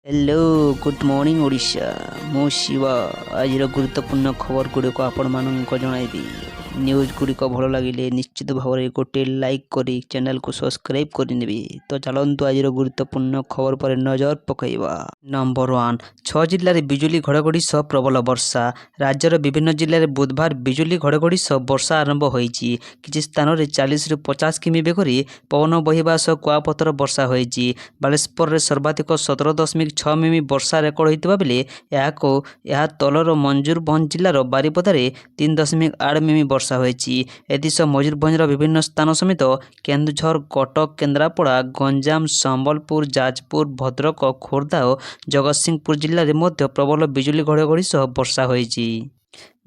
Hello good morning Odisha मु शिवा आज गुरुत्वपूर्ण खबर गुड़िक आपण मानक जनइबी न्यूज गुड़िक भल लगे निश्चित भाव में गोटे लाइक करी चैनल को सब्सक्राइब करनेबी। तो चलतु आज गुरुत्वपूर्ण खबर पर नजर पकईवा। नंबर 1 6 जिले में बिजुली घड़घड़ी सह प्रबल वर्षा। राज्यर विभिन्न जिले में बुधवार बिजुली घड़घड़ी सह वर्षा आरंभ होईची। किछि स्थान में 40 ରୁ 50 किमी बेगरे पवन बहिबा सह कुआपथर वर्षा होईची। बालेश्वर में सर्वाधिक 17.6 मिमी वर्षा रेकर्ड होता बेले यह तलर मयूरभंज जिलार बारिपदार 3.8 मिमी वर्षा होईची। एदिश मयूरभंजर विभिन्न स्थान समेत केन्दुझर कटक केन्द्रापड़ा गंजाम संबलपुर जाजपुर भद्रक खोर्धा और जगतसिंहपुर जिले में मध्य प्रबल बिजुली घड़घड़ी सह वर्षा होईची।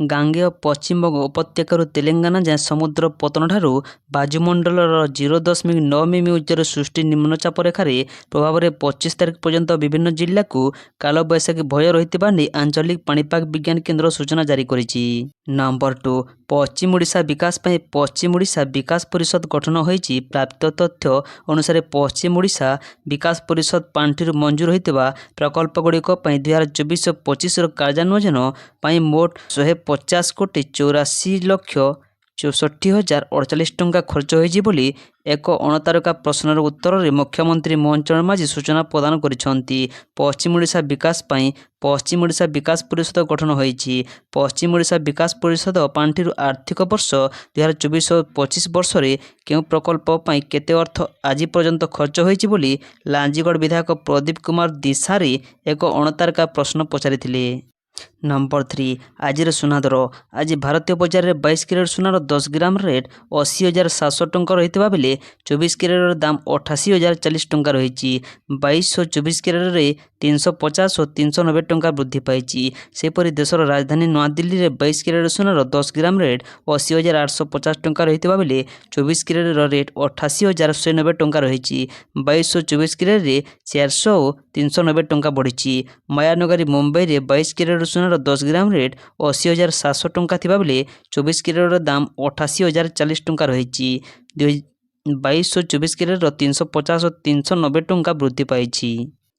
गांगेय पश्चिमबंग उपत्यकार तेलंगाना जाए समुद्र पतन ठारू बाजुमंडलर 0.9 मिमी उच्चर सृष्टि निम्नचाप रेखार प्रभाव में 25 तारिख पर्यंत विभिन्न जिला को कालबैशाखी भय रही आंचलिक पाणीपाग विज्ञान केन्द्र सूचना जारी करिछि। नंबर 2 पश्चिम ओडिशा विकास पई पश्चिम ओडिशा विकास परिषद गठन होईछि। प्राप्त तथ्य अनुसार पश्चिम ओडिशा विकास परिषद पांठिरु मंजूर होइतिबा प्रकल्प गुड़िक 2024-25 कार्यान्वयन पई मोट 150 कोटी 84 लक्ष 64,048 टंका खर्च होईछि बोली एक अणतारका प्रश्नर उत्तर में मुख्यमंत्री मोहन चरण माझी सूचना प्रदान करिसेंति। पश्चिम ओडिशा विकास पई पश्चिम ओडिशा विकास परिषद गठन होईछि। पश्चिम ओडिशा विकास परिषद पांठिरु आर्थिक वर्ष 2024-25 वर्ष रे केउ प्रकल्प पई केते अर्थ आज पर्यंत खर्च होईछि बोली लांजीगढ़ विधायक प्रदीप कुमार दिसारी एक अणतारका प्रश्न पचारिथिले। नंबर 3 आज सुना दर आज भारतीय बजार में 22 कैरेट सुनार 10 ग्राम रेट 80,700 टंका रही बेले 24 कैरेटर दाम 88,040 टंका रही। 22 और 24 कैरेट रे 350 और 390 टंका वृद्धि पाई। सेपरी देशर राजधानी नूआदिल्ली में 22 कैरेट सुनार 10 ग्राम रेट 80,850 टंका रही बेले 24 कैरेट रेट 88,190 टंका रही। 22 और 24 कैरेट रे 400 और 390 टंका बढ़ी। मायानगरी मुंबई में 22 कैरेट सुनार 10 ग्राम रेट 80,700 टंका थिबा बेले 24 कैरेटर दाम 88,040 टंका रही। 22 और 24 कैरेटर 350 और 390 टंका वृद्धि पाई।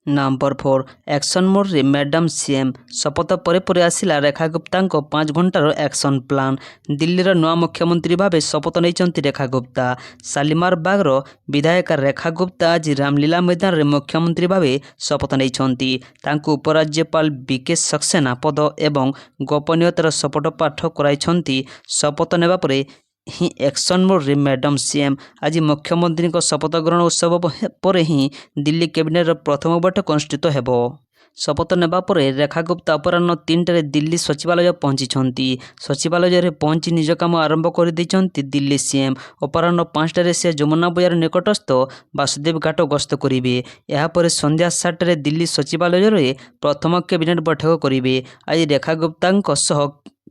नंबर 4 एक्शन मोड रे मैडम सीएम शपथ पर आसिला रेखा गुप्ता 5 घंटार एक्शन प्लान। दिल्लीर नुआ मुख्यमंत्री भाव शपथ नहीं रेखा गुप्ता। शालीमार बागर विधायक रेखा गुप्ता आज रामलीला मैदान में मुख्यमंत्री भाव शपथ नहीं। उपराज्यपाल बीके सक्सेना पद एवं गोपनीयतार शपथ पाठ कराई। शपथ नेबा परे ही एक्शन मोड रे मैडम सीएम आज मुख्यमंत्री शपथ ग्रहण उत्सव पर ही दिल्ली कैबिनेट प्रथम बैठक अनुष्ठित हेबो। शपथ नेबा परे रेखा गुप्ता अपराह्न 3टारे दिल्ली सचिवालय पहुंची। सचिवालय पहुंची निज काम आरंभ कर दिल्ली सीएम। अपराह्न 5टारे से जमुना बजार निकटस्थ वासुदेव घाट गस्त करेंगे। यापर संध्या 7टारे दिल्ली सचिवालय प्रथम कैबिनेट बैठक करेंगे। आज रेखा गुप्ता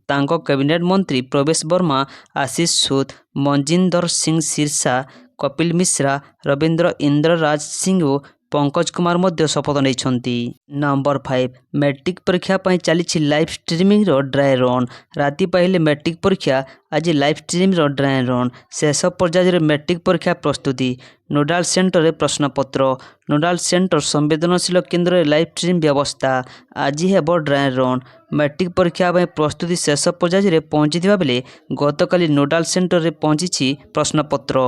तांको कैबिनेट मंत्री प्रवेश वर्मा आशीष सूद मनजिंदर सिंह सिरसा कपिल मिश्रा रविंद्र इंद्र राज सिंह और पंकज कुमार मध्य शपथ नहीं। नंबर 5 मैट्रिक परीक्षा पर चली लाइव स्ट्रीमिंग ड्राई रन। राति पहले मैट्रिक परीक्षा आज लाइव स्ट्रीमिंग ड्राई रन। शेष पर्यायर मैट्रिक परीक्षा प्रस्तुति नोडाल सेंटर रे प्रश्नपत्र। नोडाल सेंटर संवेदनशील केन्द्र लाइव स्ट्रीम व्यवस्था आज हेब ड्राई रन। मैट्रिक परीक्षा प्रस्तुति शेष पर्यायर पहुंची बेले गतकाली नोडाल सेंटर रे पहुंची प्रश्नपत्र।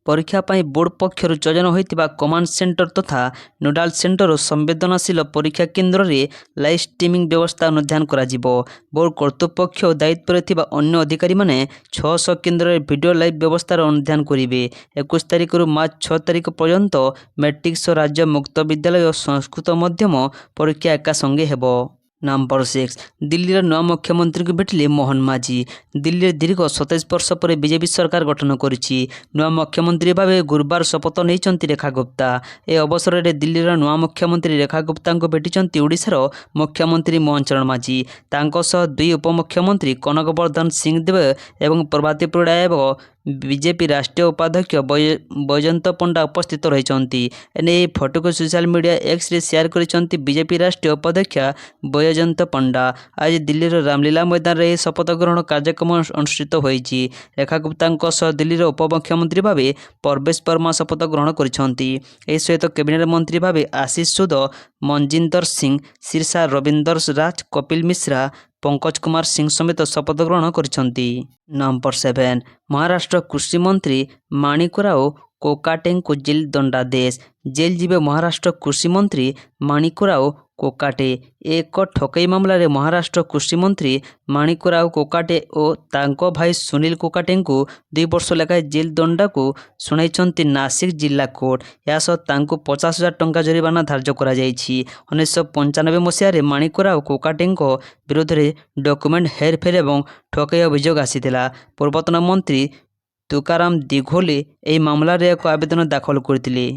परीक्षा बोर्ड पक्षर चयन होता कमांड सेंटर तथा नोडाल सेंटर संवेदनशील परीक्षा केन्द्र रे लाइव स्ट्रीमिंग व्यवस्था अनुधान करा जिवो। बोर्ड कर्तृपक्ष दायित्व रे अन्य अधिकारी माने 600 केन्द्र रे वीडियो लाइव व्यवस्था अनुधान करेंगे। 21 तारिख मार्च 6 तारिख पर्यंत मैट्रिक राज्य मुक्त विद्यालय और संस्कृत मध्यम परीक्षा एका संगे हेबो। नंबर 6 दिल्लीर नुआ मुख्यमंत्री को भेटिले मोहन माझी। दिल्ली दीर्घ 27 वर्ष पर बीजेपी सरकार गठन करिछि। नुआ मुख्यमंत्री भाव गुरुवार शपथ नहीं रेखा गुप्ता। ए अवसर में दिल्लीर नुआ मुख्यमंत्री रेखा गुप्ता को भेटिଛନ୍ତି ओडिशार मुख्यमंत्री मोहन चरण माझी। तांको सह 2 उपमुख्यमंत्री कनक वर्धन सिंह देव एवं प्रभाती परिड़ा एवं बीजेपी राष्ट्रीय उपाध्यक्ष बैजयंत पंडा उपस्थित रही। एने फोटो को सोशल मीडिया एक्स रे शेयर करिसेंती बीजेपी राष्ट्रीय उपाध्यक्ष बैजयंत पंडा। आज दिल्ली रामलीला मैदान में शपथ ग्रहण कार्यक्रम अनुष्ठित होईची। रेखा गुप्ता सह दिल्ली उपमुख्यमंत्री भावे परवेश वर्मा शपथ ग्रहण करिसेंती। एही सहित कैबिनेट मंत्री भावे आशीष सूद, मनजिंदर सिंह, शीर्षा रविंदर राज, कपिल मिश्रा, पंकज कुमार सिंह समेत शपथ ग्रहण करिसेंती। नंबर 7 महाराष्ट्र कृषि मंत्री माणिक राव कोकाटे को जेल दंडादेश। जेल जीवे महाराष्ट्र कृषि मंत्री माणिक राव कोकाटे। एक ठकई मामला रे महाराष्ट्र कृषि मंत्री माणिक राव कोकाटे और तांको भाई सुनील कोकाटे को 2 वर्ष लेखाएं जेल दंडा को शुणाई नासिक जिला कोर्ट। या सह तांको 50,000 टंका जरिमाना धार्य करा जायछि। 1995 मसीह माणिक राव कोकाटे विरोध में डॉक्यूमेंट हेरफेर और ठकई अभियोग आसीथिला। पूर्वतन मंत्री तुकाराम दिघोले यह मामला रे एक आवेदन दाखल करथिले।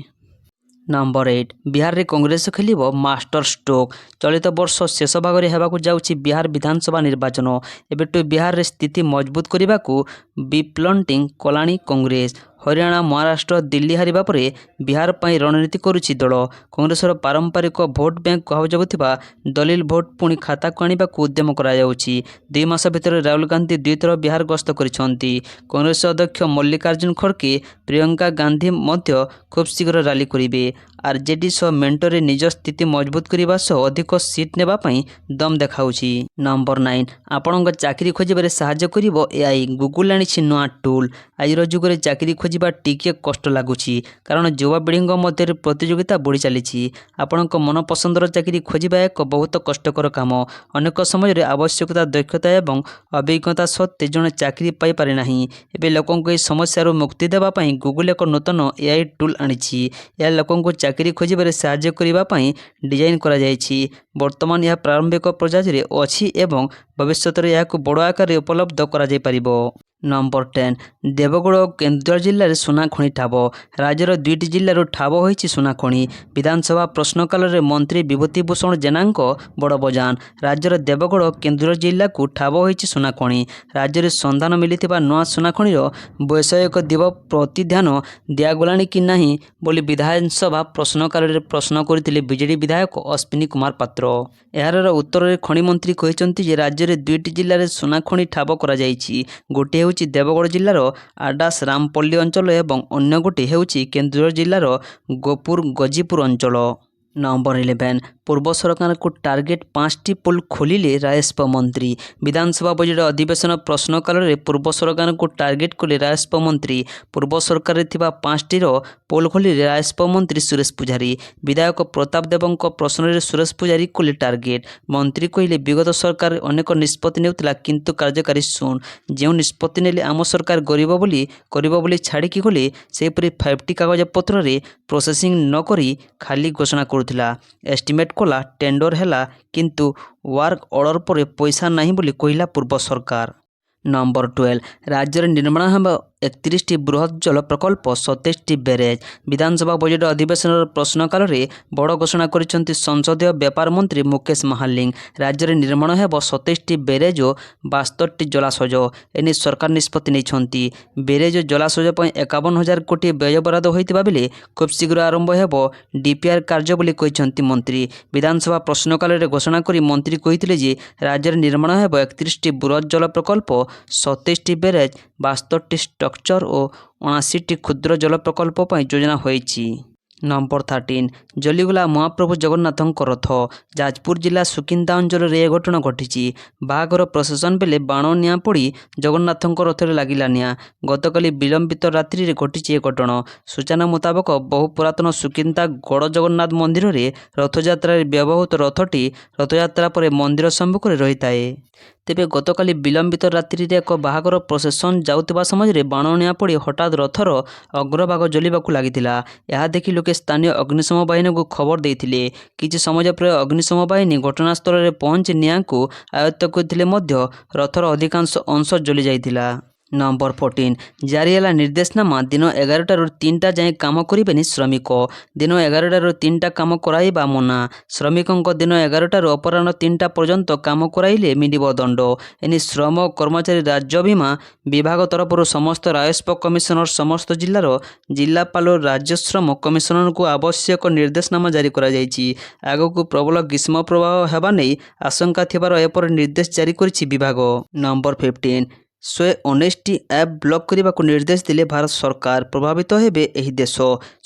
नंबर 8 बिहार रे कांग्रेस खेलिबो मास्टर स्ट्रोक। चलित वर्ष शेष भाग में हेबाकु जाउछि बिहार विधानसभा निर्वाचन। एबेटु बिहार रे स्थिति मजबूत करबाकू विप्लटिंग कलाणी कांग्रेस। हरियाणा, महाराष्ट्र, दिल्ली हारिबा परे बिहार पई रणनीति करुछि दल। कांग्रेसर पारंपरिक भोट बैंक कहाउथिबा दलिल भोट पुणी खाता को आनिबाकू उद्यम करा जाउछि। 2 मास भितर राहुल गांधी 2 थर बिहार गस्त करिसेंती। कांग्रेस अध्यक्ष मल्लिकार्जुन खड़गे, प्रियंका गांधी मध्य खूब शीघ्र रैली करिवे। आरजेडी सह मेंटरे निज स्थिति मजबूत करने सह अधिक सीट नेबा पई दम देखाउछि। नंबर 9 आपणक चाकरी खोजिबारे सहाय्य करिवो एआई। गूगल आनिछि नुआ टूल। आजिर जुगरे चाकरी खोजिबा टिके कष्ट लागुछि कारण युवापीढ़ी मध्य प्रतियोगिता बढ़ी चली। आपणक मनपसंदर चाकरी खोजिबा एक बहुत कष्टकर काम। अनेक समय आवश्यकता, दक्षता एवं अभिज्ञता सत्वे जड़े चाकरी पाई पारे नाही। एबे लोकंको एही समस्यारू मुक्ति देबा पई गूगल एक नूतन एआई टूल आनिछि। या लोकंको चाकरी खोजिबारे सहाय्य करिबा पई डिजाइन करा जायछि। वर्तमान यह प्रारंभिक प्रजाति रे अछि एवं भविष्य में यह बड़ आकार उपलब्ध करा जाय परिबो। नंबर 10 देवगढ़ और केन्दुझर जिले में सुना खଣି ठाब। राज्यर 2टी जिलूर ठाब होइछि सुना खଣି। विधानसभा प्रश्नकाल में मंत्री विभूतिभूषण जेना बड़ बजान। राज्यर देवगढ़ और केन्दुझर जिला को ठाब होइछि सुना खଣି। राज्य में संधान मिलिथिबा नुआ सुना खणीर वैषयिक दिव प्रतिध्यान दियागलानी कि नाही बोली विधानसभा प्रश्नकाल में प्रश्न करथिले बीजेडी विधायक अश्विनी कुमार पात्र। यार उत्तर में खଣି मंत्री कहिसंती जे राज्य में 2टी जिले में सुना खଣି ठाब करा जायछि। गोटे हेउछि देवगढ़ जिलार आडास रामपल्ली अंचल एवं अन्य गोटे हेउछि केन्दुझर जिलार गोपुर गजीपुर अंचल। नंबर 11 पूर्व सरकार को टार्गेट 5टी पोल खोलिले राजस्व मंत्री। विधानसभा बजट अधिवेशन प्रश्नकाल में पूर्व सरकार को टार्गेट कले राजस्व मंत्री। पूर्व सरकार थिबा 5टी पोल खोलिले राजस्व मंत्री सुरेश पुजारी। विधायक प्रताप देवों प्रश्न में सुरेश पुजारी कले टार्गेट। मंत्री कहले विगत सरकार अनेक निष्पत्ति नेउतिला किंतु कार्यकारी शून। जो निष्पत्ति नेले आम सरकार करिबो बोली छाड़िकी गले सेपरि 5टी कागज पत्र रे प्रोसेसिंग न करी खाली घोषणा करुथिला। एस्टिमेट कला टेंडर हैला किंतु वर्क ऑर्डर पर पैसा नहीं बोली कहिला पूर्व सरकार। नंबर 12 राज्य में निर्माण होगा 31टी बृहत जल प्रकल्प 27टी ब्यारेज। विधानसभा बजट अधिवेशन प्रश्नकाल में बड़ घोषणा करिसेंती संसदीय व्यापार मंत्री मुकेश महालिंग। राज्य में निर्माण होगा 27टी ब्यारेज और 72टी जलाशय। एने सरकार निष्पत्ति नहीं। ब्यारेज और जलाशय पर 51,000 कोटी व्यय बराद होता बेले खूब शीघ्र आरंभ हो डीपीआर कार्य बोली कहिसेंती मंत्री। विधानसभा प्रश्नकाल में घोषणा करी मंत्री कहिथिले जे राज्य में निर्माण होगा 31टी बृहत जल प्रकल्प, 27टी ब्यारेज, 72टी स्ट्रक्चर और 79टी क्षुद्र जल प्रकल्प पर योजना होइछि। नंबर 13 जलिगला महाप्रभु जगन्नाथ रथ। जाजपुर जिला सुकिंदा अंचल में यह घटना घटी। बाहागर प्रसेसन बेले बाण निआं पड़ी जगन्नाथ रथ में लगिला निआं। गतकाली विलंबित रात्रि में घटी यह घटना। सूचना मुताबक बहु पुरातन सुकिंदा गड़ जगन्नाथ मंदिर में रथयात्रा व्यवहृत रथटी रथयात्रा पर मंदिर सम्मुख रही थाए। तेबे गतकाली विलंबित रात्रि में एक बाहागर प्रसेसन जाउतिबा समय बाण निआं पड़ी हठात रथर अग्रभाग जलिबाकू लागिथिला। यह देखि लोके स्थानीय अग्निशम बाहिनी को खबर देइथिले। किछि समय पर अग्निशम बाहिनी घटनास्थल में पहुंची निआं को आयत्त करथिले मध्य रथर अधिकांश अंश जली जाइथिला। ନମ୍ବର 14 ଜାରି ହେଲା ନିର୍ଦ୍ଦେଶନାମା ଦିନ 11ଟାରୁ 3ଟା ଯାଏଁ କାମ କରିବେନି ଶ୍ରମିକ। ଦିନ 11ଟାରୁ 3ଟା କାମ କରାଇବା ମନା। ଶ୍ରମିକଙ୍କ ଦିନ 11ଟାରୁ ଅପରାହ୍ନ 3ଟା ପର୍ଯ୍ୟନ୍ତ କାମ କରାଇଲେ ମିଳିବ ଦଣ୍ଡ। ଏନେଇ ଶ୍ରମ ଓ କର୍ମଚାରୀ ରାଜ୍ୟ ବୀମା ବିଭାଗ ତରଫରୁ ସମସ୍ତ ରାଜସ୍ୱ କମିଶନର ସମସ୍ତ ଜିଲ୍ଲାର ଜିଲ୍ଲାପାଳ ଓ ରାଜ୍ୟ ଶ୍ରମ କମିଶନରଙ୍କୁ ଆବଶ୍ୟକ ନିର୍ଦ୍ଦେଶନାମା ଜାରି କରାଯାଇଛି। ଆଗକୁ ପ୍ରବଳ ଗ୍ରୀଷ୍ମ ପ୍ରବାହ ହେବା ନେଇ ଆଶଙ୍କା ଥିବାର ଏପରି ନିର୍ଦ୍ଦେଶ ଜାରି କରିଛି ବିଭାଗ। ନମ୍ବର 15 119ଟି ଆପ୍ ବ୍ଲକ୍ କରିବାକୁ ନିର୍ଦ୍ଦେଶ ଦେଲେ ଭାରତ ସରକାର। ପ୍ରଭାବିତ ହେବେ ଏହି ଦେଶ।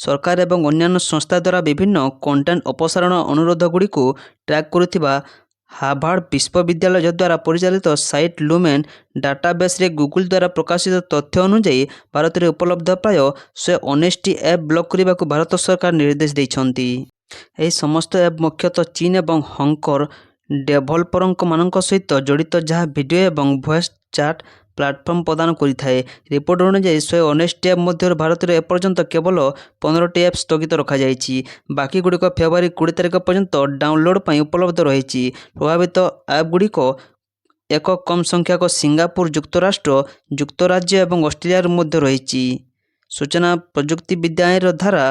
ସରକାର ଏବଂ ଅନ୍ୟାନ୍ୟ ସଂସ୍ଥା ଦ୍ୱାରା ବିଭିନ୍ନ କଣ୍ଟେଣ୍ଟ ଅପସାରଣ ଅନୁରୋଧଗୁଡ଼ିକୁ ଟ୍ରାକ୍ କରୁଥିବା ହାର୍ଭାର୍ଡ ବିଶ୍ୱବିଦ୍ୟାଳୟ ଦ୍ୱାରା ପରିଚାଳିତ ସାଇଟ୍ ଲୁମେନ୍ ଡାଟାବେସ୍ରେ ଗୁଗୁଲ ଦ୍ୱାରା ପ୍ରକାଶିତ ତଥ୍ୟ ଅନୁଯାୟୀ ଭାରତରେ ଉପଲବ୍ଧ ପ୍ରାୟ 119ଟି ଆପ୍ ବ୍ଲକ୍ କରିବାକୁ ଭାରତ ସରକାର ନିର୍ଦ୍ଦେଶ ଦେଇଛନ୍ତି। ଏହି ସମସ୍ତ ଆପ୍ ମୁଖ୍ୟତଃ ଚୀନ ଏବଂ ହଂକର ଡେଭଲପରମାନଙ୍କ ସହିତ ଜଡ଼ିତ ଯାହା ଭିଡ଼ିଓ ଏବଂ ଭଏସ୍ ଚାଟ୍ ପ୍ଲାଟଫର୍ମ ପ୍ରଦାନ କରିଥାଏ। ରିପୋର୍ଟ ଅନୁଯାୟୀ 119ଟି ଆପ୍ ମଧ୍ୟରୁ ଭାରତରେ ଏପର୍ଯ୍ୟନ୍ତ କେବଳ 15ଟି ଆପ୍ ସ୍ଥଗିତ ରଖାଯାଇଛି। ବାକିଗୁଡ଼ିକ ଫେବୃଆରୀ 20 ତାରିଖ ପର୍ଯ୍ୟନ୍ତ ଡାଉନଲୋଡ୍ ପାଇଁ ଉପଲବ୍ଧ ରହିଛି। ପ୍ରଭାବିତ ଆପ୍ଗୁଡ଼ିକ ଏକ କମ୍ ସଂଖ୍ୟକ ସିଙ୍ଗାପୁର ଯୁକ୍ତରାଷ୍ଟ୍ର ଯୁକ୍ତରାଜ୍ୟ ଏବଂ ଅଷ୍ଟ୍ରେଲିଆରୁ ମଧ୍ୟ ରହିଛି। ସୂଚନା ପ୍ରଯୁକ୍ତିବିଦ୍ୟା ଆଇନର ଧାରା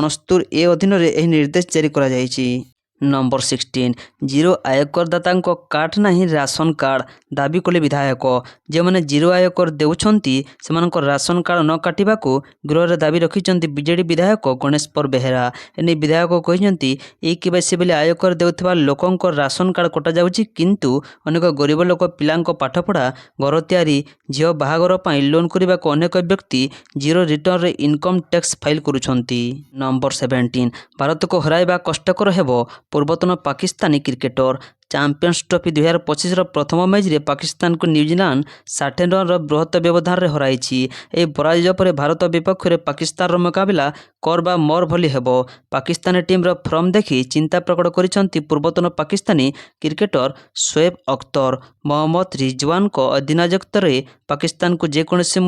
69A ଅଧୀନରେ ଏହି ନିର୍ଦ୍ଦେଶ ଜାରି କରାଯାଇଛି। ନମ୍ବର 16 ଜିରୋ ଆୟକରଦାତାଙ୍କ କାର୍ଡ ନାହିଁ ରାସନ କାର୍ଡ ଦାବି କଲେ ବିଧାୟକ। ଯେଉଁମାନେ ଜିରୋ ଆୟକର ଦେଉଛନ୍ତି ସେମାନଙ୍କର ରାସନ କାର୍ଡ ନ କାଟିବାକୁ ଗୃହରେ ଦାବି ରଖିଛନ୍ତି ବିଜେଡି ବିଧାୟକ ଗଣେଶପର ବେହେରା। ଏନେଇ ବିଧାୟକ କହିଛନ୍ତି ଇ-କେୱାଇସି ବେଳେ ଆୟକର ଦେଉଥିବା ଲୋକଙ୍କ ରାସନ କାର୍ଡ କଟାଯାଉଛି, କିନ୍ତୁ ଅନେକ ଗରିବ ଲୋକ ପିଲାଙ୍କ ପାଠପଢ଼ା, ଘର ତିଆରି, ଝିଅ ବାହାଘର ପାଇଁ ଲୋନ୍ କରିବାକୁ ଅନେକ ବ୍ୟକ୍ତି ଜିରୋ ରିଟର୍ଣ୍ଣରେ ଇନକମ୍ ଟ୍ୟାକ୍ସ ଫାଇଲ୍ କରୁଛନ୍ତି। ନମ୍ବର 17 ଭାରତକୁ ହରାଇବା କଷ୍ଟକର ହେବ ପୂର୍ବତନ ପାକିସ୍ତାନୀ କ୍ରିକେଟର। ଚାମ୍ପିୟନ୍ସ ଟ୍ରଫି 2025ର ପ୍ରଥମ ମ୍ୟାଚରେ ପାକିସ୍ତାନକୁ ନ୍ୟୁଜିଲାଣ୍ଡ 60 ରନ୍ର ବୃହତ ବ୍ୟବଧାନରେ ହରାଇଛି। ଏହି ପରାଜୟ ପରେ ଭାରତ ବିପକ୍ଷରେ ପାକିସ୍ତାନର ମୁକାବିଲା କର ବା ମର ଭଳି ହେବ। ପାକିସ୍ତାନୀ ଟିମ୍ର ଫର୍ମ ଦେଖି ଚିନ୍ତା ପ୍ରକଟ କରିଛନ୍ତି ପୂର୍ବତନ ପାକିସ୍ତାନୀ କ୍ରିକେଟର ଶୋଏବ ଅଖତର। ମହମ୍ମଦ ରିଜୱାନଙ୍କ ଅଧିନାୟକତ୍ୱରେ ପାକିସ୍ତାନକୁ ଯେକୌଣସି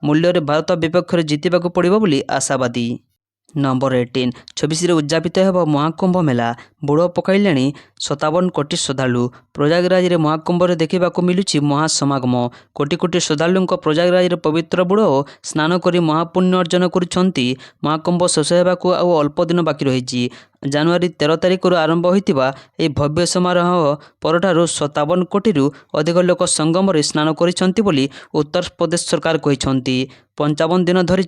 ମୂଲ୍ୟରେ ଭାରତ ବିପକ୍ଷରେ ଜିତିବାକୁ ପଡ଼ିବ ବୋଲି ଆଶାବାଦୀ। ନମ୍ବର 18 26ରେ ଉଦ୍ଯାପିତ ହେବ ମହାକୁମ୍ଭ ମେଳା। ବୁଡ଼ ପକାଇଲେଣି 57 କୋଟି ଶ୍ରଦ୍ଧାଳୁ। ପ୍ରୟାଗରାଜରେ ମହାକୁମ୍ଭରେ ଦେଖିବାକୁ ମିଳୁଛି ମହାସମାଗମ। କୋଟି କୋଟି ଶ୍ରଦ୍ଧାଳୁଙ୍କ ପ୍ରୟାଗରାଜରେ ପବିତ୍ର ବୁଡ଼ ସ୍ନାନ କରି ମହାପୁଣ୍ୟ ଅର୍ଜନ କରୁଛନ୍ତି। ମହାକୁମ୍ଭ ଶେଷ ହେବାକୁ ଆଉ ଅଳ୍ପ ଦିନ ବାକି ରହିଛି। ଜାନୁଆରୀ 13 ତାରିଖରୁ ଆରମ୍ଭ ହୋଇଥିବା ଏହି ଭବ୍ୟ ସମାରୋହ ପରଠାରୁ 57 କୋଟିରୁ ଅଧିକ ଲୋକ ସଙ୍ଗମରେ ସ୍ନାନ କରିଛନ୍ତି ବୋଲି ଉତ୍ତରପ୍ରଦେଶ ସରକାର କହିଛନ୍ତି। 55 ଦିନ ଧରି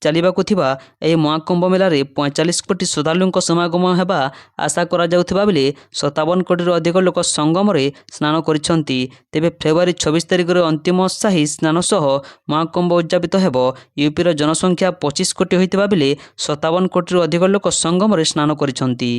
ଚାଲିବାକୁ ଥିବା ଏହି ମହାକୁମ୍ଭ ମେଳାରେ 45 କୋଟି ଶ୍ରଦ୍ଧାଳୁଙ୍କ ସମାଗମ ହେବା ଆଶା କରାଯାଉଥିବା ବେଳେ 57 କୋଟିରୁ ଅଧିକ ଲୋକ ସଙ୍ଗମରେ ସ୍ନାନ କରିଛନ୍ତି। ତେବେ ଫେବୃଆରୀ 26 ତାରିଖରେ ଅନ୍ତିମ ସାହି ସ୍ନାନ ସହ ମହାକୁମ୍ଭ ଉଦ୍ଯାପିତ ହେବ। ୟୁପିର ଜନସଂଖ୍ୟା 25 କୋଟି ହୋଇଥିବା ବେଳେ 57 କୋଟିରୁ ଅଧିକ ଲୋକ ସଙ୍ଗମରେ ସ୍ନାନ କରିଛନ୍ତି।